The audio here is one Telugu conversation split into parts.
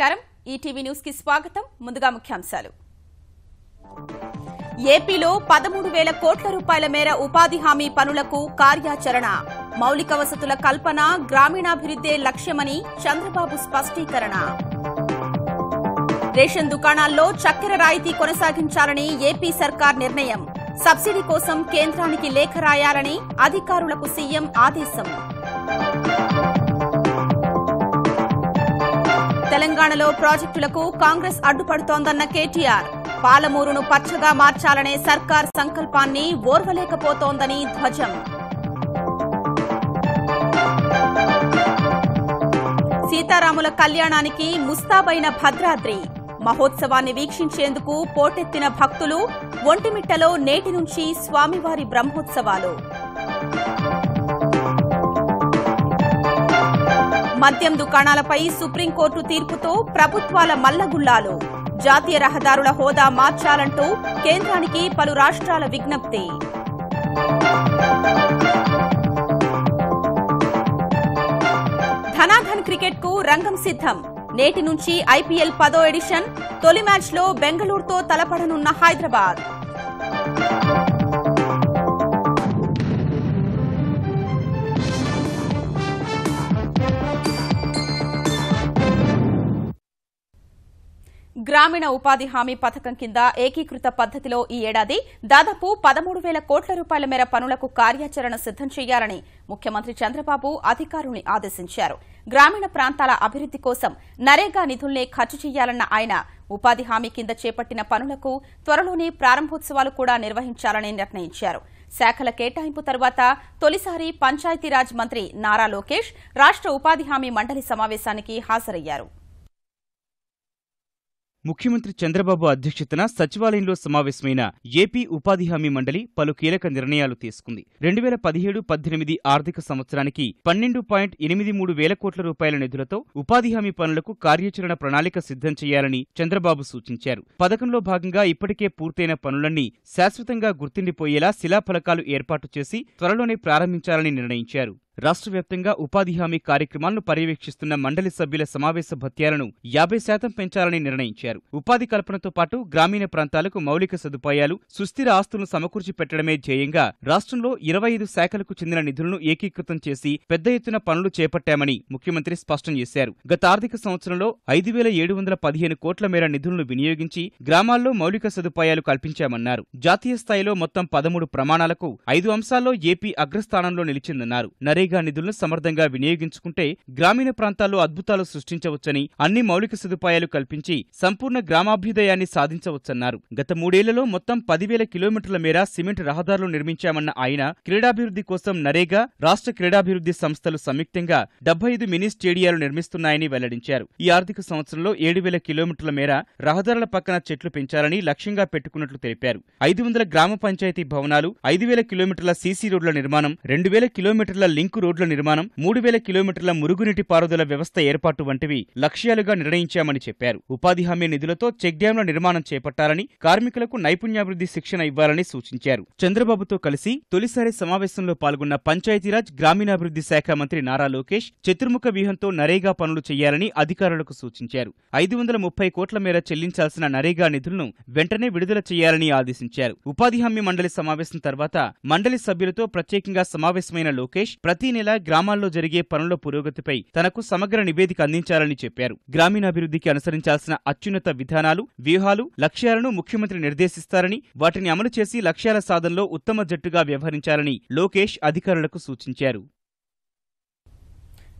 నమస్కారం ఈటీవీ న్యూస్ కి స్వాగతం ముందుగా ముఖ్యాంశాలు ఏపీలో 13,000 కోట్ల రూపాయల మేర ఉపాధి హామీ పనులకు కార్యాచరణ మౌలిక వసతుల కల్పన గ్రామీణాభివృద్ధే లక్ష్యమని చంద్రబాబు స్పష్టీకరణ రేషన్ దుకాణాల్లో చక్కెర రాయితీ కొనసాగించాలని ఏపీ సర్కార్ నిర్ణయం సబ్సిడీ కోసం కేంద్రానికి లేఖ రాయాలని అధికారులకు సీఎం ఆదేశం తెలంగాణలో ప్రాజెక్టులకు కాంగ్రెస్ అడ్డుపడుతోందన్న కేటీఆర్ పాలమూరును పచ్చగా మార్చాలనే సర్కార్ సంకల్పాన్ని ఓర్వలేకపోతోందని ధ్వజం సీతారాముల కళ్యాణానికి ముస్తాబైన భద్రాద్రి మహోత్సవాన్ని వీక్షించేందుకు పోటెత్తిన భక్తులు ఒంటిమిట్టలో నేటి నుంచి స్వామివారి బ్రహ్మోత్సవాలు మద్యం దుకాణాలపై సుప్రీంకోర్టు తీర్పుతో ప్రభుత్వాల మల్లగుల్లాలు జాతీయ రహదారుల హోదా మార్చాలంటూ కేంద్రానికి పలు రాష్ట్రాల విజ్ఞప్తి ధనాధన్ క్రికెట్ కు రంగం సిద్దం నేటి నుంచి ఐపీఎల్ 10వ ఎడిషన్ తొలి మ్యాచ్లో బెంగళూరుతో తలపడనున్న హైదరాబాద్ గ్రామీణ ఉపాధి హామీ పథకం కింద ఏకీకృత పద్దతిలో ఈ ఏడాది దాదాపు 13,000 కోట్ల రూపాయల మేర పనులకు కార్యాచరణ సిద్దం చేయాలని ముఖ్యమంత్రి చంద్రబాబు అధికారుల్ని ఆదేశించారు గ్రామీణ ప్రాంతాల అభివృద్ది కోసం నరేగా నిధుల్నే ఖర్చు చేయాలన్న ఆయన ఉపాధి హామీ కింద చేపట్టిన పనులకు త్వరలోనే ప్రారంభోత్సవాలు కూడా నిర్వహించాలని నిర్ణయించారు శాఖల కేటాయింపు తర్వాత తొలిసారి పంచాయతీరాజ్ మంత్రి నారా లోకేష్ రాష్ట్ర ఉపాధి హామీ మండలి సమావేశానికి హాజరయ్యారు ముఖ్యమంత్రి చంద్రబాబు అధ్యక్షతన సచివాలయంలో సమావేశమైన ఏపీ ఉపాధి హామీ మండలి పలు కీలక నిర్ణయాలు తీసుకుంది 2017-18 ఆర్థిక సంవత్సరానికి 12.83 వేల కోట్ల రూపాయల నిధులతో ఉపాధి హామీ పనులకు కార్యాచరణ ప్రణాళిక సిద్దం చేయాలని చంద్రబాబు సూచించారు పథకంలో భాగంగా ఇప్పటికే పూర్తయిన పనులన్నీ శాశ్వతంగా గుర్తుండిపోయేలా శిలాఫలకాలు ఏర్పాటు చేసి త్వరలోనే ప్రారంభించాలని నిర్ణయించారు రాష్ట్ర వ్యాప్తంగా ఉపాధి హామీ కార్యక్రమాలను పర్యవేక్షిస్తున్న మండలి సభ్యుల సమావేశ భత్యాలను 50% పెంచాలని నిర్ణయించారు ఉపాధి కల్పనతో పాటు గ్రామీణ ప్రాంతాలకు మౌలిక సదుపాయాలు సుస్థిర ఆస్తులను సమకూర్చి పెట్టడమే ధ్యేయంగా రాష్ట్రంలో 25 శాఖలకు చెందిన నిధులను ఏకీకృతం చేసి పెద్ద ఎత్తున పనులు చేపట్టామని ముఖ్యమంత్రి స్పష్టం చేశారు గత ఆర్థిక సంవత్సరంలో 5,715 కోట్ల మేర నిధులను వినియోగించి గ్రామాల్లో మౌలిక సదుపాయాలు కల్పించామన్నారు జాతీయ స్థాయిలో మొత్తం 13 ప్రమాణాలకు 5 అంశాల్లో ఏపీ అగ్రస్థానంలో నిలిచిందన్నారు నరేగా నిధులను సమర్థంగా వినియోగించుకుంటే గ్రామీణ ప్రాంతాల్లో అద్భుతాలు సృష్టించవచ్చని అన్ని మౌలిక సదుపాయాలు కల్పించి సంపూర్ణ గ్రామాభ్యుదయాన్ని సాధించవచ్చన్నారు గత 3 ఏళ్లలో మొత్తం 10,000 కిలోమీటర్ల మేర సిమెంట్ రహదారులు నిర్మించామన్న ఆయన క్రీడాభివృద్ధి కోసం నరేగా రాష్ట్ర క్రీడాభివృద్ధి సంస్థలు సంయుక్తంగా 75 మినీ స్టేడియాలు నిర్మిస్తున్నాయని వెల్లడించారు ఈ ఆర్థిక సంవత్సరంలో 7,000 కిలోమీటర్ల మేర రహదారుల పక్కన చెట్లు పెంచాలని లక్ష్యంగా పెట్టుకున్నట్లు తెలిపారు 500 గ్రామ పంచాయతీ భవనాలు 5,000 కిలోమీటర్ల సీసీ రోడ్ల నిర్మాణం 2,000 కిలోమీటర్ల లింకు రోడ్ల నిర్మాణం 3,000 కిలోమీటర్ల మురుగునీటి పారుదల వ్యవస్థ ఏర్పాటు వంటివి లక్ష్యాలుగా నిర్ణయించామని చెప్పారు ఉపాధి హామీ నిధులతో చెక్ డ్యాంల నిర్మాణం చేపట్టాలని కార్మికులకు నైపుణ్యాభివృద్ధి శిక్షణ ఇవ్వాలని సూచించారు చంద్రబాబుతో కలిసి తొలిసారి సమావేశంలో పాల్గొన్న పంచాయతీరాజ్ గ్రామీణాభివృద్ధి శాఖ మంత్రి నారా లోకేష్ చతుర్ముఖ వ్యూహంతో నరేగా పనులు చేయాలని అధికారులకు సూచించారు 530 కోట్ల మేర చెల్లించాల్సిన నరేగా నిధులను వెంటనే విడుదల చేయాలని ఆదేశించారు ఉపాధి హామీ మండలి సమావేశం తర్వాత మండలి సభ్యులతో ప్రత్యేకంగా సమావేశమైన లోకేష్ ప్రతి నెల గ్రామాల్లో జరిగే పనుల పురోగతిపై తనకు సమగ్ర నివేదిక అందించాలని చెప్పారు గ్రామీణాభివృద్ధికి అనుసరించాల్సిన అత్యున్నత విధానాలు వ్యూహాలు లక్ష్యాలను ముఖ్యమంత్రి నిర్దేశిస్తారని వాటిని అమలు చేసి లక్ష్యాల సాధనలో ఉత్తమ జట్టుగా వ్యవహరించాలని లోకేష్ అధికారులకు సూచించారు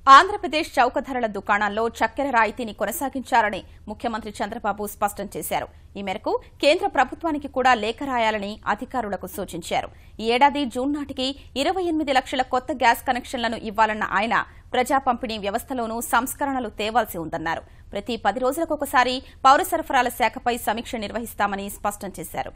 ఆంధ్రప్రదేశ్ చౌక ధరల దుకాణాల్లో చక్కెర రాయితీని కొనసాగించాలని ముఖ్యమంత్రి చంద్రబాబు స్పష్టం చేశారు ఈ మేరకు కేంద్ర ప్రభుత్వానికి కూడా లేఖ రాయాలని అధికారులకు సూచించారు ఈ ఏడాది జూన్ నాటికి 28 లక్షల కొత్త గ్యాస్ కనెక్షన్లను ఇవ్వాలన్న ఆయన ప్రజా పంపిణీ వ్యవస్థలోనూ సంస్కరణలు తేవాల్సి ఉందన్నారు ప్రతి 10 రోజులకొకసారి పౌర సరఫరాల శాఖపై సమీక్ష నిర్వహిస్తామని స్పష్టం చేశారు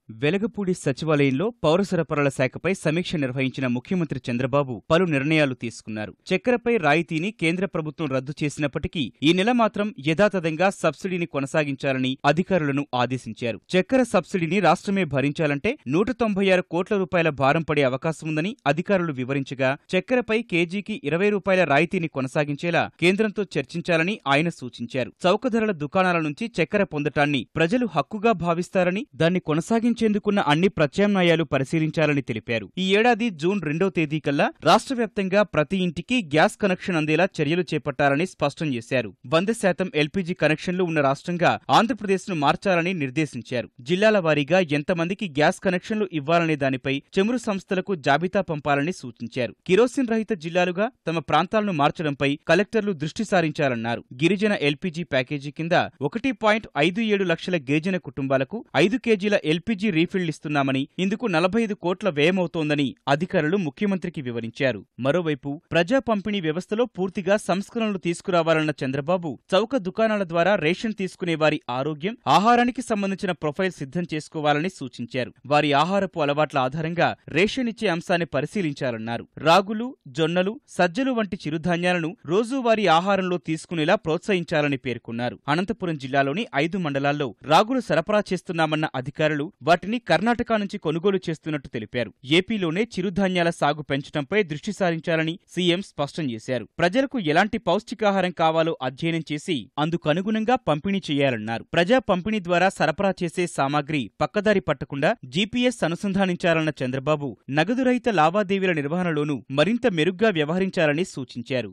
వెలగపూడి సచివాలయంలో పౌర సరఫరాల శాఖపై సమీక్ష నిర్వహించిన ముఖ్యమంత్రి చంద్రబాబు పలు నిర్ణయాలు తీసుకున్నారు. చక్కెరపై రాయితీని కేంద్ర ప్రభుత్వం రద్దు చేసినప్పటికీ ఈ నెల మాత్రం యథాతథంగా సబ్సిడీని కొనసాగించాలని అధికారులను ఆదేశించారు. చక్కెర సబ్సిడీని రాష్ట్రమే భరించాలంటే 196 కోట్ల రూపాయల భారం పడే అవకాశముందని అధికారులు వివరించగా, చక్కెరపై కేజీకి 20 రూపాయల రాయితీని కొనసాగించేలా కేంద్రంతో చర్చించాలని ఆయన సూచించారు. చౌక ధరల దుకాణాల నుంచి చక్కెర పొందటాన్ని ప్రజలు హక్కుగా భావిస్తారని, దాన్ని కొనసాగించేందుకున్న అన్ని ప్రత్యామ్నాయాలు పరిశీలించాలని తెలిపారు. ఈ ఏడాది జూన్ 2వ తేదీ కల్లా రాష్ట్ర వ్యాప్తంగా ప్రతి ఇంటికి గ్యాస్ కనెక్షన్ అందేలా చర్యలు చేపట్టాలని స్పష్టం చేశారు. 100% ఎల్పీజీ కనెక్షన్లు ఉన్న రాష్ట్రంగా ఆంధ్రప్రదేశ్ను మార్చాలని నిర్దేశించారు. జిల్లాల వారీగా ఎంతమందికి గ్యాస్ కనెక్షన్లు ఇవ్వాలనే దానిపై చమురు సంస్థలకు జాబితా పంపాలని సూచించారు. కిరోసిన్ రహిత జిల్లాలుగా తమ ప్రాంతాలను మార్చడంపై కలెక్టర్లు దృష్టి సారించాలన్నారు. గిరిజన ఎల్పీజీ ప్యాకేజీ కింద 1.57 లక్షల గిరిజన కుటుంబాలకు 5 కేజీల ఎల్పీజీ రీఫిళ్లిస్తున్నామని, ఇందుకు 45 కోట్ల వ్యయమవుతోందని అధికారులు ముఖ్యమంత్రికి వివరించారు. మరోవైపు ప్రజా పంపిణీ వ్యవస్థలో పూర్తిగా సంస్కరణలు తీసుకురావాలన్న చంద్రబాబు చౌక దుకాణాల ద్వారా రేషన్ తీసుకునే వారి ఆరోగ్యం, ఆహారానికి సంబంధించిన ప్రొఫైల్ సిద్ధం చేసుకోవాలని సూచించారు. వారి ఆహారపు అలవాట్ల ఆధారంగా రేషన్ ఇచ్చే అంశాన్ని పరిశీలించాలన్నారు. రాగులు, జొన్నలు, సజ్జలు వంటి చిరుధాన్యాలను రోజువారీ ఆహారంలో తీసుకునేలా ప్రోత్సహించాలని పేర్కొన్నారు. అనంతపురం జిల్లాలోని 5 మండలాల్లో రాగులు సరఫరా చేస్తున్నామన్న అధికారులు వాటిని కర్ణాటక నుంచి కొనుగోలు చేస్తున్నట్టు తెలిపారు. ఏపీలోనే చిరుధాన్యాల సాగు పెంచడంపై దృష్టి సారించాలని సీఎం స్పష్టం చేశారు. ప్రజలకు ఎలాంటి పౌష్టికాహారం కావాలో అధ్యయనం చేసి అందుకనుగుణంగా పంపిణీ చేయాలన్నారు. ప్రజా పంపిణీ ద్వారా సరఫరా చేసే సామాగ్రి పక్కదారి పట్టకుండా జీపీఎస్ అనుసంధానించాలన్న చంద్రబాబు నగదు రహిత లావాదేవీల నిర్వహణలోనూ మరింత మెరుగ్గా వ్యవహరించాలని సూచించారు.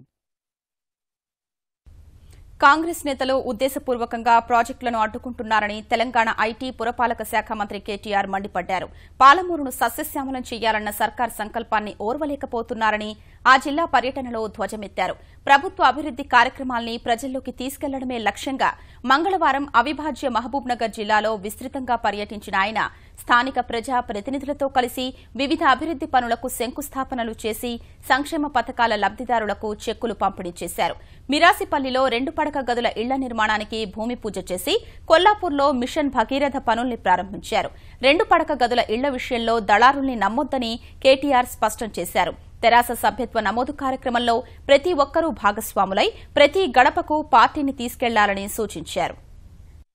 కాంగ్రెస్ నేతలు ఉద్దేశపూర్వకంగా ప్రాజెక్టులను అడ్డుకుంటున్నారని తెలంగాణ ఐటీ పురపాలక శాఖ మంత్రి కేటీఆర్ మండిపడ్డారు. పాలమూరును సస్యశ్యామలం చేయాలన్న సర్కార్ సంకల్పాన్ని ఓర్వలేకపోతున్నారని ఆ జిల్లా పర్యటనలో ధ్వజమెత్తారు. ప్రభుత్వ అభివృద్ది కార్యక్రమాల్ని ప్రజల్లోకి తీసుకెళ్లడమే లక్ష్యంగా మంగళవారం అవిభాజ్య మహబూబ్నగర్ జిల్లాలో విస్తృతంగా పర్యటించిన ఆయన స్థానిక ప్రజా ప్రతినిధులతో కలిసి వివిధ అభివృద్ది పనులకు శంకుస్థాపనలు చేసి సంక్షేమ పథకాల లబ్దిదారులకు చెక్కులు పంపిణీ చేశారు. మిరాసిపల్లిలో 2 పడక గదుల ఇళ్ల నిర్మాణానికి భూమి పూజ చేసి కొల్లాపూర్లో మిషన్ భగీరథ పనుల్ని ప్రారంభించారు. 2 పడక గదుల ఇళ్ల విషయంలో దళారుల్ని నమ్మొద్దని కేటీఆర్ స్పష్టం చేశారు. తెరాస సభ్యత్వ నమోదు కార్యక్రమంలో ప్రతి ఒక్కరూ భాగస్వాములై ప్రతి గడపకు పార్టీని తీసుకెళ్లాలని సూచించారు.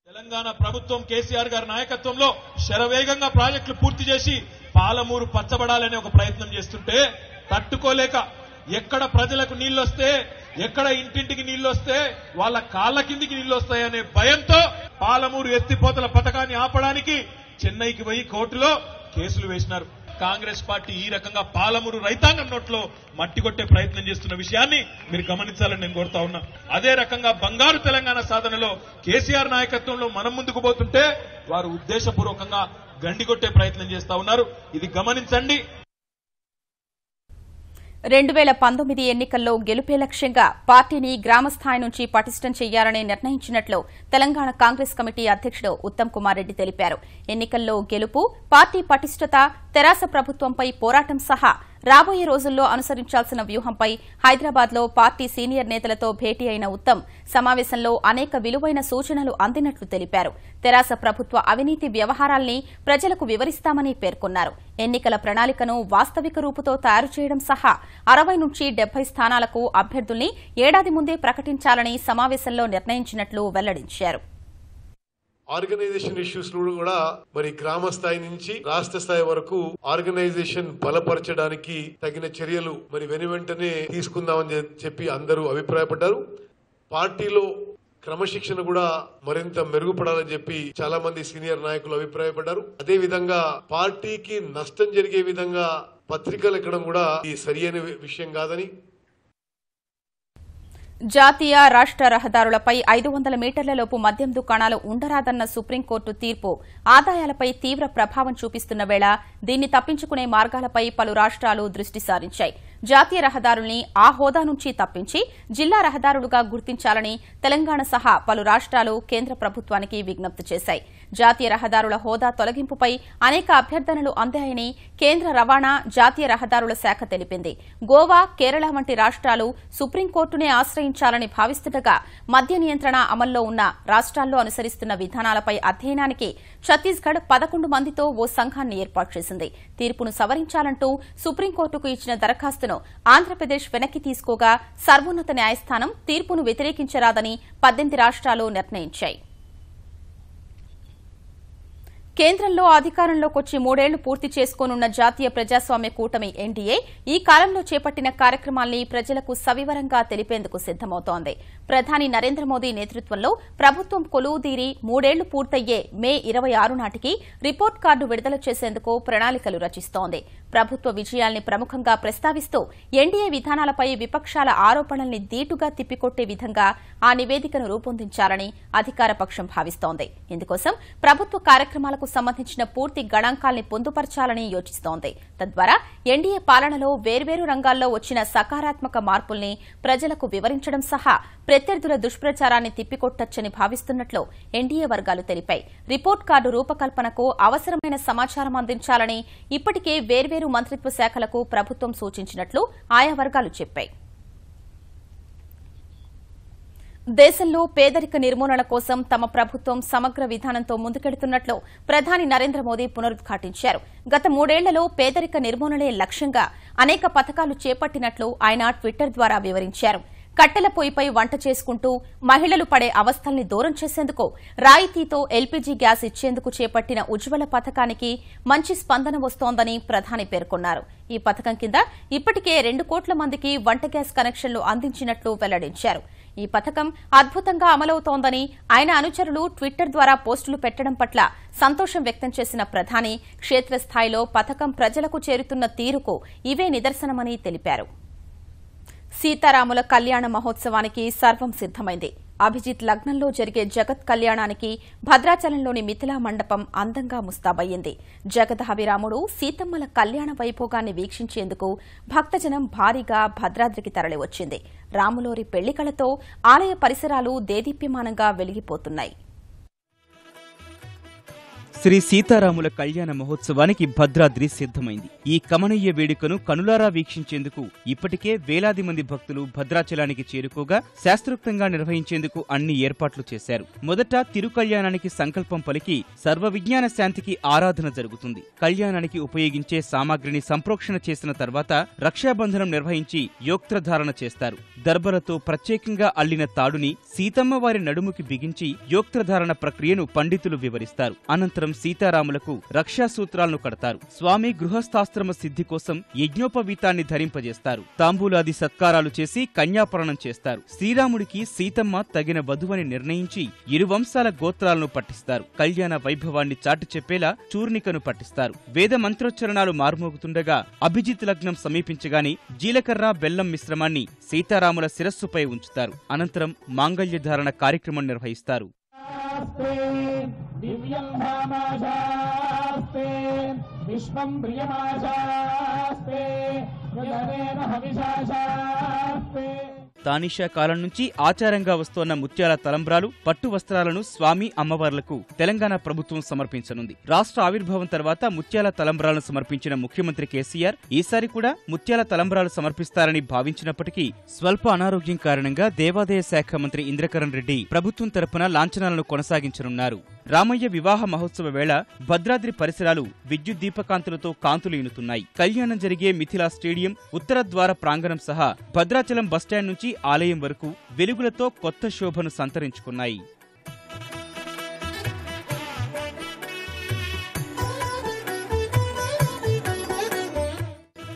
తెలంగాణ ప్రభుత్వం కేసీఆర్ గారి నాయకత్వంలో శరవేగంగా ప్రాజెక్టులు పూర్తి చేసి పాలమూరు పచ్చబడాలనే ఒక ప్రయత్నం చేస్తుంటే తట్టుకోలేక ఎక్కడ ప్రజలకు నీళ్లొస్తే, ఎక్కడ ఇంటింటికి నీళ్లొస్తే వాళ్ళ కాళ్ల కిందికి నీళ్లొస్తాయనే భయంతో పాలమూరు ఎత్తిపోతల పథకాన్ని ఆపడానికి చెన్నైకి పోయి కోర్టులో కేసులు వేసినారు. కాంగ్రెస్ పార్టీ ఈ రకంగా పాలమూరు రైతాంగం నోట్లో మట్టి కొట్టే ప్రయత్నం చేస్తున్న విషయాన్ని మీరు గమనించాలని నేను కోరుతా ఉన్నా. అదే రకంగా బంగారు తెలంగాణ సాధనలో కేసీఆర్ నాయకత్వంలో మనం ముందుకు పోతుంటే వారు ఉద్దేశపూర్వకంగా గండి కొట్టే ప్రయత్నం చేస్తా ఉన్నారు. ఇది గమనించండి. 2019 ఎన్నికల్లో గెలుపే లక్ష్యంగా పార్టీని గ్రామస్థాయి నుంచి పటిష్టం చేయాలని నిర్ణయించినట్లు తెలంగాణ కాంగ్రెస్ కమిటీ అధ్యక్షుడు ఉత్తమ్ కుమార్ రెడ్డి తెలిపారు. ఎన్నికల్లో గెలుపు, పార్టీ పటిష్టత, తెరాస ప్రభుత్వంపై పోరాటం సహా రాబోయే రోజుల్లో అనుసరించాల్సిన వ్యూహంపై హైదరాబాద్లో పార్టీ సీనియర్ నేతలతో భేటీ అయిన ఉత్తమ్ సమావేశంలో అనేక విలువైన సూచనలు అందినట్లు తెలిపారు. తెరాస ప్రభుత్వ అవినీతి వ్యవహారాల్ని ప్రజలకు వివరిస్తామని పేర్కొన్నారు. ఎన్నికల ప్రణాళికను వాస్తవిక రూపుతో తయారు చేయడం సహా 60 నుంచి 70 స్థానాలకు అభ్యర్థుల్ని ఏడాది ముందే ప్రకటించాలని సమావేశంలో నిర్ణయించినట్లు వెల్లడించారు. ఆర్గనైజేషన్ ఇష్యూస్ కూడా మరి గ్రామ స్థాయి నుంచి రాష్ట్ర స్థాయి వరకు ఆర్గనైజేషన్ బలపరచడానికి తగిన చర్యలు మరి వెనువెంటనే తీసుకుందామని చెప్పి అందరూ అభిప్రాయపడ్డారు. పార్టీలో క్రమశిక్షణ కూడా మరింత మెరుగుపడాలని చెప్పి చాలా మంది సీనియర్ నాయకులు అభిప్రాయపడ్డారు. అదే విధంగా పార్టీకి నష్టం జరిగే విధంగా పత్రికలు ఎక్కడం కూడా ఈ సరియైన విషయం కాదని, జాతీయ రాష్ట్ర రహదారులపై 500 మీటర్లలోపు మద్యం దుకాణాలు ఉండరాదన్న సుప్రీంకోర్టు తీర్పు ఆదాయాలపై తీవ్ర ప్రభావం చూపిస్తున్న వేళ దీన్ని తప్పించుకునే మార్గాలపై పలు రాష్ట్రాలు దృష్టి సారించాయి. జాతీయ రహదారుల్ని ఆ హోదా నుంచి తప్పించి జిల్లా రహదారులుగా గుర్తించాలని తెలంగాణ సహా పలు రాష్ట్రాలు కేంద్ర ప్రభుత్వానికి విజ్ఞప్తి చేశాయి. జాతీయ రహదారుల హోదా తొలగింపుపై అనేక అభ్యర్థనలు అందాయని కేంద్ర రవాణా జాతీయ రహదారుల శాఖ తెలిపింది. గోవా, కేరళ వంటి రాష్ట్రాలు సుప్రీంకోర్టునే ఆశ్రయించాలని భావిస్తుండగా మద్య నియంత్రణ అమల్లో ఉన్న రాష్ట్రాల్లో అనుసరిస్తున్న విధానాలపై అధ్యయనానికి ఛత్తీస్గఢ్ 11 మందితో ఓ సంఘాన్ని ఏర్పాటు చేసింది. తీర్పును సవరించాలంటూ సుప్రీంకోర్టుకు ఇచ్చిన దరఖాస్తును ఆంధ్రప్రదేశ్ వెనక్కి తీసుకోగా సర్వోన్నత న్యాయస్థానం తీర్పును వ్యతిరేకించరాదని 18 రాష్ట్రాలు నిర్ణయించాయి. కేంద్రంలో అధికారంలోకి వచ్చి 3 ఏళ్లు పూర్తి చేసుకోనున్న జాతీయ ప్రజాస్వామ్య కూటమి ఎన్డీఏ ఈ కాలంలో చేపట్టిన కార్యక్రమాల్ని ప్రజలకు సవివరంగా తెలిపేందుకు సిద్దమవుతోంది. ప్రధాని నరేంద్ర మోదీ నేతృత్వంలో ప్రభుత్వం కొలువుదీరి 3 ఏళ్లు పూర్తయ్యే మే 26 నాటికి రిపోర్ట్ కార్డు విడుదల చేసేందుకు ప్రణాళికలు రచిస్తోంది. ప్రభుత్వ విజయాల్ని ప్రముఖంగా ప్రస్తావిస్తూ ఎన్డీఏ విధానాలపై విపక్షాల ఆరోపణల్ని దీటుగా తిప్పికొట్టే విధంగా ఆ నివేదికను రూపొందించాలని అధికార పక్షం భావిస్తోంది. ఇందుకోసం ప్రభుత్వ కార్యక్రమాలకు సంబంధించిన పూర్తి గణాంకాల్ని పొందుపరచాలని యోచిస్తోంది. తద్వారా ఎన్డీఏ పాలనలో వేర్వేరు రంగాల్లో వచ్చిన సకారాత్మక మార్పుల్ని ప్రజలకు వివరించడం సహా ప్రత్యర్థుల దుష్ప్రచారాన్ని తిప్పికొట్టొచ్చని భావిస్తున్నట్లు ఎన్డీఏ వర్గాలు తెలిపాయి. రిపోర్ట్ కార్డు రూపకల్పనకు అవసరమైన సమాచారం అందించాలని ఇప్పటికే వేర్వేరు మంత్రిత్వ శాఖలకు ప్రభుత్వం సూచించినట్లు ఆయా వర్గాలు చెప్పాయి. దేశంలో పేదరిక నిర్మూలన కోసం తమ ప్రభుత్వం సమగ్ర విధానంతో ముందుకెడుతున్నట్లు ప్రధాని నరేంద్ర మోదీ పునరుద్ఘాటించారు. గత 3 ఏళ్లలో పేదరిక నిర్మూలనే లక్ష్యంగా అనేక పథకాలు చేపట్టినట్లు ఆయన ట్విట్టర్ ద్వారా వివరించారు. కట్టెల పొయ్యిపై వంట చేసుకుంటూ మహిళలు పడే అవస్థల్ని దూరం చేసేందుకు రాయితీతో ఎల్పీజీ గ్యాస్ ఇచ్చేందుకు చేపట్టిన ఉజ్వల పథకానికి మంచి స్పందన వస్తోందని ప్రధాని పేర్కొన్నారు. ఈ పథకం కింద ఇప్పటికే 2 కోట్ల మందికి వంట గ్యాస్ కనెక్షన్లు అందించినట్లు వెల్లడించారు. ఈ పథకం అద్భుతంగా అమలవుతోందని ఆయన అనుచరులు ట్విట్టర్ ద్వారా పోస్టులు పెట్టడం పట్ల సంతోషం వ్యక్తం చేసిన ప్రధాని క్షేత్రస్థాయిలో పథకం ప్రజలకు చేరుతున్న తీరుకు ఇవే నిదర్శనమని తెలిపారు. సీతారాముల కళ్యాణ మహోత్సవానికి సర్వం సిద్దమైంది. అభిజిత్ లగ్నంలో జరిగే జగత్ కళ్యాణానికి భద్రాచలంలోని మిథిలా మండపం అందంగా ముస్తాబయ్యింది. జగదాభిరాముడు సీతమ్మల కళ్యాణ వైభోగాన్ని వీక్షించేందుకు భక్తజనం భారీగా భద్రాద్రికి తరలివచ్చింది. రాములోరి పెళ్లికలతో ఆలయ పరిసరాలు దేదీప్యమానంగా వెలిగిపోతున్నాయి. శ్రీ సీతారాముల కళ్యాణ మహోత్సవానికి భద్రాద్రి సిద్దమైంది. ఈ కమనీయ వేడుకను కనులారా వీక్షించేందుకు ఇప్పటికే వేలాది మంది భక్తులు భద్రాచలానికి చేరుకోగా శాస్త్రోక్తంగా నిర్వహించేందుకు అన్ని ఏర్పాట్లు చేశారు. మొదట తిరుకళ్యాణానికి సంకల్పం పలికి సర్వ విజ్ఞాన శాంతికి ఆరాధన జరుగుతుంది. కళ్యాణానికి ఉపయోగించే సామాగ్రిని సంప్రోక్షణ చేసిన తర్వాత రక్షాబంధనం నిర్వహించి యోక్త్రధారణ చేస్తారు. దర్భలతో ప్రత్యేకంగా అల్లిన తాడుని సీతమ్మ వారి నడుముకి బిగించి యోక్త్రధారణ ప్రక్రియను పండితులు వివరిస్తారు. అనంతరం సీతారాములకు రక్షాసూత్రాలను కడతారు. స్వామి గృహస్థాశ్రమ సిద్ధి కోసం యజ్ఞోపవీతాన్ని ధరింపజేస్తారు. తాంబూలాది సత్కారాలు చేసి కన్యాపరణం చేస్తారు. శ్రీరాముడికి సీతమ్మ తగిన వధువని నిర్ణయించి ఇరు వంశాల గోత్రాలను పట్టిస్తారు. కళ్యాణ వైభవాన్ని చాటి చెప్పేలా చూర్ణికను పట్టిస్తారు. వేద మంత్రోచ్చరణాలు మార్మోగుతుండగా అభిజిత్ లగ్నం సమీపించగానే జీలకర్ర బెల్లం మిశ్రమాన్ని సీతారాముల శిరస్సుపై ఉంచుతారు. అనంతరం మాంగళ్యధారణ కార్యక్రమం నిర్వహిస్తారు. దివ్యం భామాశాస్తే విశ్వం ప్రియమాశాస్తే హృదయేన హవిషాశాస్తే. తానిషా కాలం నుంచి ఆచారంగా వస్తోన్న ముత్యాల తలంబ్రాలు, పట్టు వస్త్రాలను స్వామి అమ్మవార్లకు తెలంగాణ ప్రభుత్వం సమర్పించనుంది. రాష్ట్ర ఆవిర్భావం తర్వాత ముత్యాల తలంబ్రాలను సమర్పించిన ముఖ్యమంత్రి కేసీఆర్ ఈసారి కూడా ముత్యాల తలంబ్రాలు సమర్పిస్తారని భావించినప్పటికీ స్వల్ప అనారోగ్యం కారణంగా దేవాదాయ శాఖ మంత్రి ఇంద్రకరణ్ రెడ్డి ప్రభుత్వం తరపున లాంఛనాలను కొనసాగించనున్నారు. రామయ్య వివాహ మహోత్సవ వేళ భద్రాద్రి పరిసరాలు విద్యుత్ దీపకాంతులతో కాంతులీనుతున్నాయి. కళ్యాణం జరిగే మిథిలా స్టేడియం, ఉత్తర ద్వార ప్రాంగణం సహా భద్రాచలం బస్టాండ్ నుంచి ఆలయం వరకు వెలుగులతో కొత్త శోభను సంతరించుకున్నాయి.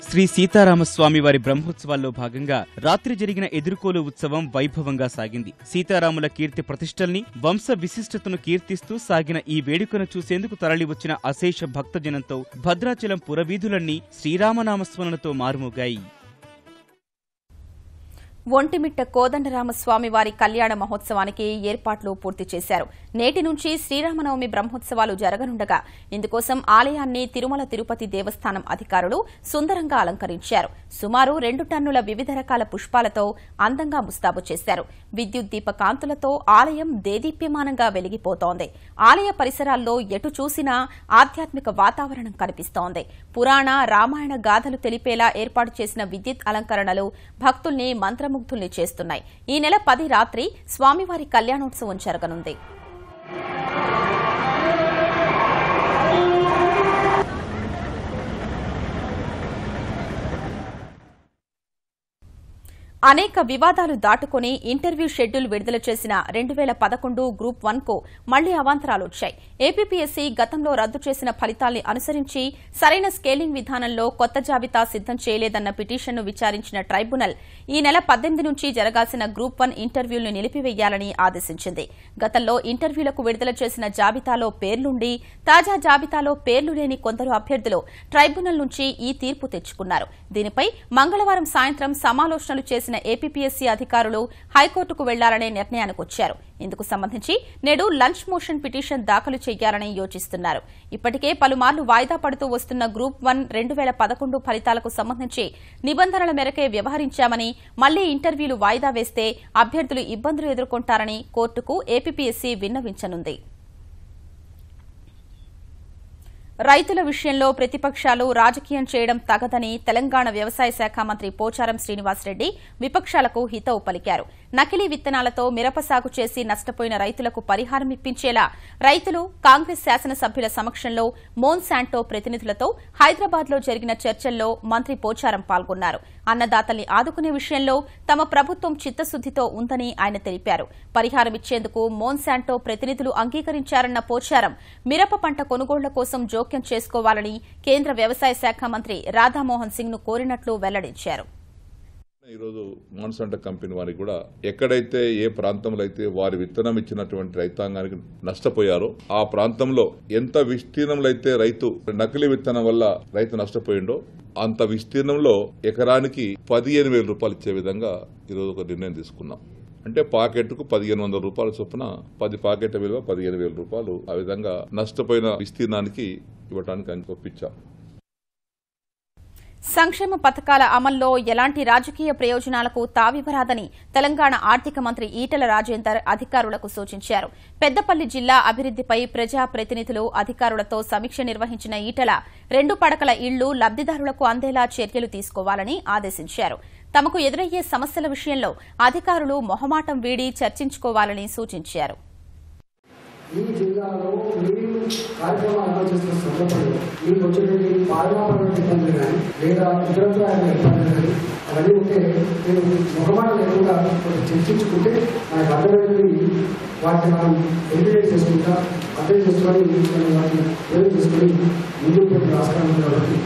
శ్రీ సీతారామస్వామి వారి బ్రహ్మోత్సవాల్లో భాగంగా రాత్రి జరిగిన ఎదుర్కోలు ఉత్సవం వైభవంగా సాగింది. సీతారాముల కీర్తి ప్రతిష్టల్ని, వంశ విశిష్టతను కీర్తిస్తూ సాగిన ఈ వేడుకను చూసేందుకు తరలివచ్చిన అశేష భక్తజనంతో భద్రాచలం పురవీధులన్నీ శ్రీరామనామస్మరణతో మారుమోగాయి. ఒంటిమిట్ట కోదండరామస్వామి వారి కళ్యాణ మహోత్సవానికి ఏర్పాట్లు పూర్తి చేశారు. నేటి నుంచి శ్రీరామనవమి బ్రహ్మోత్సవాలు జరగనుండగా ఇందుకోసం ఆలయాన్ని తిరుమల తిరుపతి దేవస్థానం అధికారులు సుందరంగా అలంకరించారు. సుమారు 2 టన్నుల వివిధ రకాల పుష్పాలతో అందంగా ముస్తాబు చేశారు. విద్యుత్ దీప కాంతులతో ఆలయం దేదీప్యమానంగా వెలిగిపోతోంది. ఆలయ పరిసరాల్లో ఎటు చూసినా ఆధ్యాత్మిక వాతావరణం కనిపిస్తోంది. పురాణ, రామాయణ గాథలు తెలిపేలా ఏర్పాటు చేసిన విద్యుత్ అలంకరణలు భక్తుల్ని మంత్రముగ్ధుల్ని చేస్తున్నాయి. ఈ నెల 10 రాత్రి స్వామివారి కళ్యాణోత్సవం జరగనుంది. అనేక వివాదాలు దాటుకుని ఇంటర్వ్యూ షెడ్యూల్ విడుదల చేసిన 2011 గ్రూప్ 1కు మళ్లీ అవాంతరాలొచ్చాయి. ఏపీపీఎస్సీ గతంలో రద్దు చేసిన ఫలితాల్ని అనుసరించి సరైన స్కేలింగ్ విధానంలో కొత్త జాబితా సిద్దం చేయలేదన్న పిటిషన్ను విచారించిన ట్రైబ్యునల్ ఈ నెల 18 నుంచి జరగాల్సిన గ్రూప్ 1 ఇంటర్వ్యూలను నిలిపివేయాలని ఆదేశించింది. గతంలో ఇంటర్వ్యూలకు విడుదల చేసిన జాబితాలో పేర్లుండి తాజా జాబితాలో పేర్లు లేని కొందరు అభ్యర్థులు ట్రైబ్యునల్ నుంచి ఈ తీర్పు తెచ్చుకున్నారు. దీనిపై మంగళవారం సాయంత్రం సమాలోచనలు చేసిన ఏపీపీఎస్సీ అధికారులు హైకోర్టుకు వెళ్లాలనే నిర్ణయానికి వచ్చారు. ఇందుకు సంబంధించి నేడు లంచ్ మోషన్ పిటిషన్ దాఖలు చేయాలని యోచిస్తున్నారు. ఇప్పటికే పలుమార్లు వాయిదా పడుతూ వస్తున్న గ్రూప్ 1 2011 ఫలితాలకు సంబంధించి నిబంధనల మేరకే వ్యవహరించామని, మళ్లీ ఇంటర్వ్యూలు వాయిదా వేస్తే అభ్యర్థులు ఇబ్బందులు ఎదుర్కొంటారని కోర్టుకు ఏపీపీఎస్సీ విన్నవించనుంది. రైతుల విషయంలో ప్రతిపక్షాలు రాజకీయం చేయడం తగదని తెలంగాణ వ్యవసాయ శాఖ మంత్రి పోచారం శ్రీనివాసరెడ్డి విపక్షాలకు హితవు పలికారు. నకిలీ విత్తనాలతో మిరప సాగు చేసి నష్టపోయిన రైతులకు పరిహారం ఇప్పించేలా రైతులు, కాంగ్రెస్ శాసనసభ్యుల సమక్షంలో మోన్శాంటో ప్రతినిధులతో హైదరాబాద్లో జరిగిన చర్చల్లో మంత్రి పోచారం పాల్గొన్నారు. అన్నదాతల్ని ఆదుకునే విషయంలో తమ ప్రభుత్వం చిత్తశుద్దితో ఉందని ఆయన తెలిపారు. పరిహారం ఇచ్చేందుకు మోన్శాంటో ప్రతినిధులు అంగీకరించారన్న పోచారం మిరప పంట కొనుగోళ్ల కోసం జోక్యం చేసుకోవాలని కేంద్ర వ్యవసాయ శాఖ మంత్రి రాధామోహన్ సింగ్ ను కోరినట్లు వెల్లడించారు. ఈరోజు మోన్సాంటో కంపెనీ వారికి కూడా ఎక్కడైతే ఏ ప్రాంతంలో అయితే వారి విత్తనం ఇచ్చినటువంటి రైతాంగానికి నష్టపోయారో ఆ ప్రాంతంలో ఎంత విస్తీర్ణంలో అయితే రైతు నకిలీ విత్తనం వల్ల రైతు నష్టపోయిండో అంత విస్తీర్ణంలో ఎకరానికి 15,000 రూపాయలు ఇచ్చే విధంగా ఈరోజు ఒక నిర్ణయం తీసుకున్నాం. అంటే పాకెట్కు 1,500 రూపాయల చొప్పున 10 పాకెట్ల విలువ 15,000 రూపాయలు ఆ విధంగా నష్టపోయిన విస్తీర్ణానికి ఇవ్వడానికి ఒప్పించాం. సంక్షేమ పథకాల అమల్లో ఎలాంటి రాజకీయ ప్రయోజనాలకు తావివ్వరాదని తెలంగాణ ఆర్థిక మంత్రి ఈటెల రాజేందర్ అధికారులకు సూచించారు. పెద్దపల్లి జిల్లా అభివృద్దిపై ప్రజాప్రతినిధులు, అధికారులతో సమీక్ష నిర్వహించిన ఈటెల 2 పడకల ఇళ్లు లబ్దిదారులకు అందేలా చర్యలు తీసుకోవాలని ఆదేశించారు. తమకు ఎదురయ్యే సమస్యల విషయంలో అధికారులు మొహమాటం వీడి చర్చించుకోవాలని సూచించారు. ఈ జిల్లాలో మీరు కార్యక్రమాలు అమలు చేస్తున్న సందర్భంలో మీకు వచ్చేటువంటి పాలనాపరమైన ఇబ్బందులు కానీ లేదా ఇతరత్ర ఇబ్బందులు కానీ అవన్నీ ఉంటే మీరు ముఖమాట లేకుండా చర్చించుకుంటే మనకు అర్థమైనది వాటిని మనం ఎలిమినేట్ చేసుకుంటా అర్థం చేసుకొని వాటిని ప్రయోజనం చేసుకొని ముందుకు రాష్ట్రాలు కాబట్టి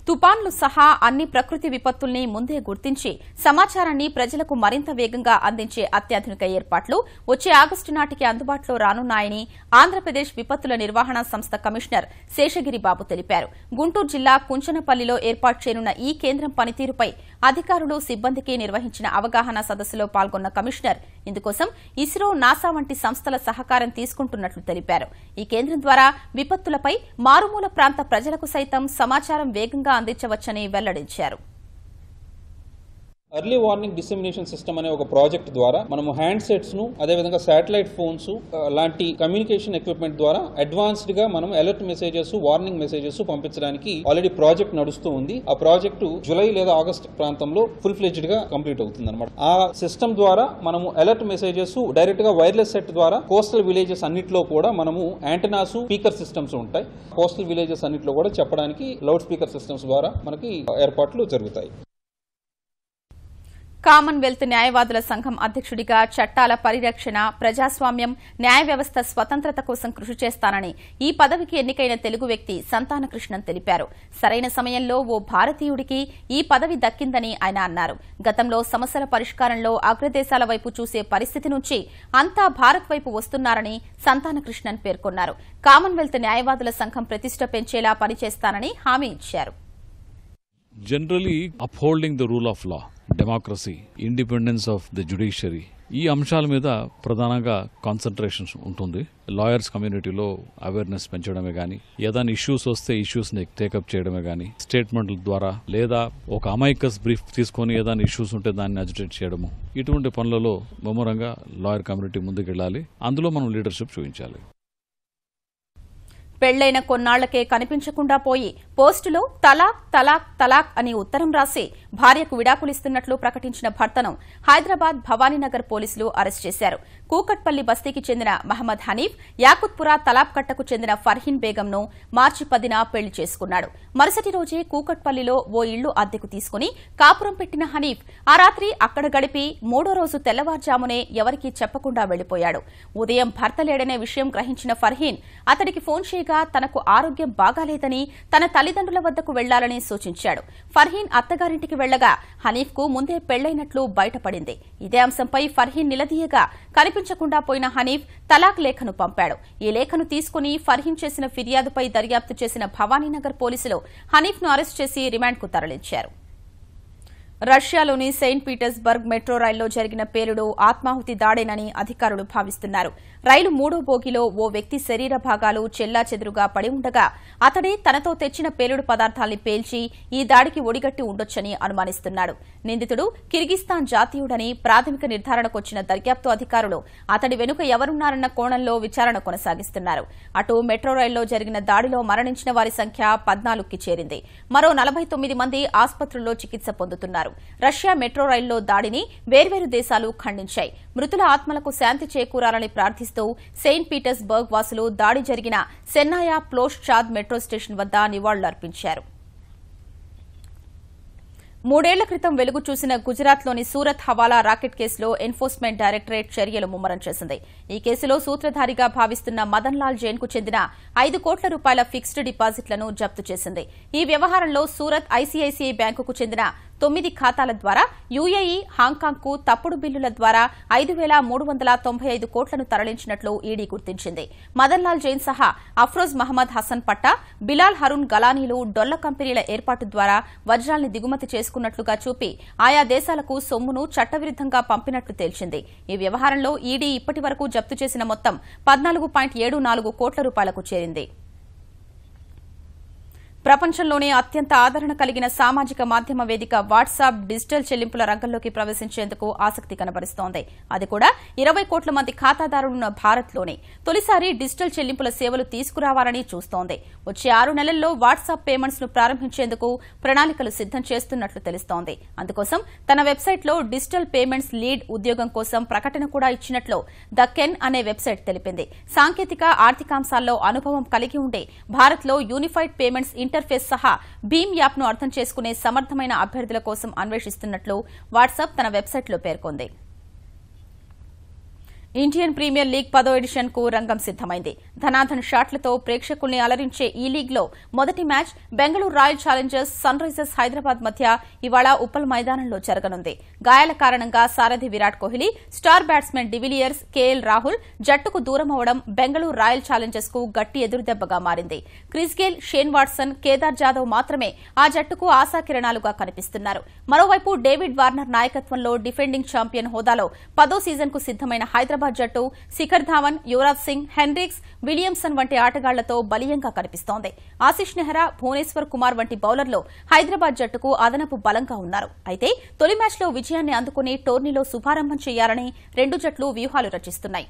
తుపాన్లు సహా అన్ని ప్రకృతి విపత్తుల్ని ముందే గుర్తించి సమాచారాన్ని ప్రజలకు మరింత వేగంగా అందించే అత్యాధునిక ఏర్పాట్లు వచ్చే ఆగస్టు నాటికి అందుబాటులో రానున్నాయని ఆంధ్రప్రదేశ్ విపత్తుల నిర్వహణ సంస్థ కమిషనర్ శేషగిరిబాబు తెలిపారు. గుంటూరు జిల్లా కుంచనపల్లిలో ఏర్పాటు చేయనున్న ఈ కేంద్రం పనితీరుపై అధికారులు, సిబ్బందికి నిర్వహించిన అవగాహన సదస్సులో పాల్గొన్న కమిషనర్ ఇందుకోసం ఇస్రో, నాసా వంటి సంస్థల సహకారం తీసుకుంటున్నట్లు తెలిపారు. ఈ కేంద్రం ద్వారా విపత్తులపై మారుమూల ప్రాంత ప్రజలకు సైతం సమాచారం వేగంగా అందించవచ్చని వెల్లడించారు. ఎర్లీ వార్నింగ్ డిసెమినేషన్ సిస్టమ్ అనే ఒక ప్రాజెక్ట్ ద్వారా మనము హ్యాండ్ సెట్స్ ను అదేవిధంగా శాటిలైట్ ఫోన్స్ లాంటి కమ్యూనికేషన్ ఎక్విప్మెంట్ ద్వారా అడ్వాన్స్డ్ గా మనం అలర్ట్ మెసేజెస్, వార్నింగ్ మెసేజెస్ పంపించడానికి ఆల్రెడీ ప్రాజెక్ట్ నడుస్తూ ఉంది. ఆ ప్రాజెక్టు జూలై లేదా ఆగస్ట్ ప్రాంతంలో ఫుల్ ఫ్లెడ్జ్డ్ గా కంప్లీట్ అవుతుంది అనమాట. ఆ సిస్టమ్ ద్వారా మనము అలర్ట్ మెసేజెస్ డైరెక్ట్ గా వైర్లెస్ సెట్ ద్వారా కోస్టల్ విలేజెస్ అన్నింటిలో కూడా మనము యాంటెనాస్, స్పీకర్ సిస్టమ్స్ ఉంటాయి. కోస్టల్ విలేజెస్ అన్నింటిలో కూడా చెప్పడానికి లౌడ్ స్పీకర్ సిస్టమ్స్ ద్వారా మనకి ఏర్పాట్లు జరుగుతాయి. కామన్వెల్త్ న్యాయవాదుల సంఘం అధ్యక్షుడిగా చట్టాల పరిరక్షణ, ప్రజాస్వామ్యం, న్యాయ వ్యవస్థ స్వతంత్రత కోసం కృషి చేస్తానని ఈ పదవికి ఎన్నికైన తెలుగు వ్యక్తి సంతానకృష్ణన్ తెలిపారు. సరైన సమయంలో ఓ భారతీయుడికి ఈ పదవి దక్కిందని ఆయన అన్నారు. గతంలో సమస్యల పరిష్కారంలో అగ్రదేశాల వైపు చూసే పరిస్థితి నుంచి అంతా భారత్ వైపు వస్తున్నారని సంతానకృష్ణన్ పేర్కొన్నారు. కామన్వెల్త్ న్యాయవాదుల సంఘం ప్రతిష్ట పెంచేలా పనిచేస్తానని హామీ ఇచ్చారు. Generally upholding the rule of law. Democracy, independence of the judiciary, ఈ అంశాల మీద ప్రధానంగా కాన్సన్ట్రేషన్ ఉంటుంది. లాయర్స్ కమ్యూనిటీలో అవేర్నెస్ పెంచడమే కానీ, ఏదైనా ఇష్యూస్ వస్తే ఇష్యూస్ని టేకప్ చేయడమే కానీ, స్టేట్మెంట్ల ద్వారా లేదా ఒక అమైకస్ బ్రీఫ్ తీసుకొని ఏదైనా ఇష్యూస్ ఉంటే దాన్ని అజిటేట్ చేయడము, ఇటువంటి పనులలో ముమ్మరంగా లాయర్ కమ్యూనిటీ ముందుకెళ్లాలి. అందులో మనం లీడర్షిప్ చూపించాలి. పెళ్లైన కొన్నాళ్లకే కనిపించకుండా పోయి పోస్టులో తలాక్ తలాక్ తలాక్ అని ఉత్తరం రాసి భార్యకు విడాకులిస్తున్నట్లు ప్రకటించిన భర్తను హైదరాబాద్ భవానీనగర్ పోలీసులు అరెస్ట్ చేశారు. కూకట్పల్లి బస్తీకి చెందిన మహమ్మద్ హనీఫ్ యాకుత్పురా తలాబ్కట్టకు చెందిన ఫర్హీన్ బేగంను మార్చి 10న పెళ్లి చేసుకున్నాడు. మరుసటి రోజే కూకట్పల్లిలో ఓ ఇళ్లు అద్దెకు తీసుకుని కాపురం పెట్టిన హనీఫ్ ఆ రాత్రి అక్కడ గడిపి 3వ రోజు తెల్లవారుజామునే ఎవరికీ చెప్పకుండా వెళ్లిపోయాడు. ఉదయం భర్త లేడనే విషయం గ్రహించిన ఫర్హీన్ అతడికి ఫోన్ చేయగా తనకు ఆరోగ్యం బాగాలేదని, తన తల్లిదండ్రుల వద్దకు వెళ్లాలని సూచించాడు. ఫర్హీన్ అత్తగారింటికి వెళ్లగా హనీఫ్ కు ముందే పెళ్లైనట్లు బయటపడింది. ఇదే అంశంపై ఫర్హీన్ నిలదీయగా కనిపించకుండా పోయిన హనీఫ్ తలాక్ లేఖను పంపాడు. ఈ లేఖను తీసుకుని ఫర్హీన్ చేసిన ఫిర్యాదుపై దర్యాప్తు చేసిన భవానీనగర్ పోలీసులు హనీఫ్ ను అరెస్ట్ చేసి రిమాండ్కు తరలించారు. రష్యాలోని సెయింట్ పీటర్స్బర్గ్ మెట్రో రైల్లో జరిగిన పేలుడు ఆత్మాహుతి దాడేనని అధికారులు భావిస్తున్నారు. రైలు 3వ బోగిలో ఓ వ్యక్తి శరీర భాగాలు చెల్లాచెదురుగా పడి ఉండగా అతడే తనతో తెచ్చిన పేలుడు పదార్థాల్ని పేల్చి ఈ దాడికి ఒడిగట్టి ఉండొచ్చని అనుమానిస్తున్నాడు. నిందితుడు కిర్గిస్తాన్ జాతీయుడని ప్రాథమిక నిర్ధారణకొచ్చిన దర్యాప్తు అధికారులు అతడి వెనుక ఎవరున్నారన్న కోణంలో విచారణ కొనసాగిస్తున్నారు. అటు మెట్రో రైల్లో జరిగిన దాడిలో మరణించిన వారి సంఖ్య 14కి చేరింది. మరో 49 మంది ఆసుపత్రుల్లో చికిత్స పొందుతున్నారు. రష్యా మెట్రో రైల్లో దాడిని వేర్వేరు దేశాలు ఖండించాయి. మృతుల ఆత్మలకు శాంతి చేకూరాలని ప్రార్థిస్తూ సెయింట్ పీటర్స్బర్గ్ వాసులు దాడి జరిగిన సెన్నాయా ప్లోష్చాద్ మెట్రో స్టేషన్ వద్ద నివాళులర్పించారు. 3 ఏళ్ల క్రితం వెలుగు చూసిన గుజరాత్లోని సూరత్ హవాలా రాకెట్ కేసులో ఎన్ఫోర్స్మెంట్ డైరెక్టరేట్ చర్యలు ముమ్మరం చేసింది. ఈ కేసులో సూత్రధారిగా భావిస్తున్న మదన్ లాల్ జైన్ కు చెందిన 5 కోట్ల రూపాయల ఫిక్స్డ్ డిపాజిట్లను జప్తు చేసింది. ఈ వ్యవహారంలో సూరత్ ఐసీఐసీఐ బ్యాంకుకు చెందిన 9 ఖాతాల ద్వారా యుఏఈ, హాంకాంగ్ కు తప్పుడు బిల్లుల ద్వారా 5,395 కోట్లను తరలించినట్లు ఈడీ గుర్తించింది. మదన్ లాల్ జైన్ సహా అఫ్రోజ్ మహమ్మద్ హసన్ పట్టా, బిలాల్ హరున్ గలానీలు డొల్ల కంపెనీల ఏర్పాటు ద్వారా వజ్రాల్ని దిగుమతి చేసుకున్నట్లుగా చూపి ఆయా దేశాలకు సొమ్మును చట్టవిరుద్దంగా పంపినట్లు తేల్చింది. ఈ వ్యవహారంలో ఈడీ ఇప్పటి వరకు జప్తు చేసిన మొత్తం 14.74 కోట్ల రూపాయలకు చేరింది. ప్రపంచంలోనే అత్యంత ఆదరణ కలిగిన సామాజిక మాధ్యమ వేదిక వాట్సాప్ డిజిటల్ చెల్లింపుల రంగంలోకి ప్రవేశించేందుకు ఆసక్తి కనబరుస్తోంది. అది కూడా 20 కోట్ల మంది ఖాతాదారులున్న భారత్లోనే తొలిసారి డిజిటల్ చెల్లింపుల సేవలు తీసుకురావాలని చూస్తోంది. వచ్చే 6 నెలల్లో వాట్సాప్ పేమెంట్స్ ను ప్రారంభించేందుకు ప్రణాళికలు సిద్దం చేస్తున్నట్లు తెలుస్తోంది. అందుకోసం తన వెబ్సైట్లో డిజిటల్ పేమెంట్స్ లీడ్ ఉద్యోగం కోసం ప్రకటన కూడా ఇచ్చినట్లు ద కెన్ అనే వెబ్సైట్ తెలిపింది. సాంకేతిక ఆర్థికాంశాల్లో అనుభవం కలిగి ఉండే భారత్లో యూనిఫైడ్ పేమెంట్స్ ఇంటర్ఫేస్ సహా భీమ్ యాప్ను అర్థం చేసుకునే సమర్థమైన అభ్యర్థుల కోసం అన్వేషిస్తున్నట్లు వాట్సాప్ తన వెబ్సైట్లో పేర్కొంది. ఇండియన్ ప్రీమియర్ లీగ్ 10వ ఎడిషన్ కు రంగం సిద్దమైంది. ధనాధన్ షాట్లతో ప్రేక్షకుల్ని అలరించే ఈ లీగ్లో మొదటి match Bengaluru Royal Challengers Sunrisers Hyderabad మధ్య ఇవాళ ఉప్పల్ మైదానంలో జరగనుంది. గాయాల కారణంగా సారథి Virat Kohli, star batsmen de Villiers, KL Rahul జట్టుకు దూరమవడం బెంగళూరు రాయల్ ఛాలెంజర్స్ కు గట్టి ఎదురుదెబ్బగా మారింది. Chris Gayle, Shane Watson, Kedar Jadhav మాత్రమే ఆ జట్టుకు ఆశాకిరణాలుగా కనిపిస్తున్నారు. మరోవైపు డేవిడ్ వార్నర్ నాయకత్వంలో డిఫెండింగ్ ఛాంపియన్ హోదాలో 10వ సీజన్ కు సిద్దమైన హైదరాబాద్ జట్టు శిఖర్ ధావన్, యువరాజ్ సింగ్, హెన్రిక్స్, విలియమ్సన్ వంటి ఆటగాళ్లతో బలీయంగా కనిపిస్తోంది. ఆశిష్ నెహ్రా, భువనేశ్వర్ కుమార్ వంటి బౌలర్లు హైదరాబాద్ జట్టుకు అదనపు బలంగా ఉన్నారు. అయితే తొలి మ్యాచ్లో విజయాన్ని అందుకుని టోర్నీలో శుభారంభం చేయాలని 2 జట్లు వ్యూహాలు రచిస్తున్నాయి.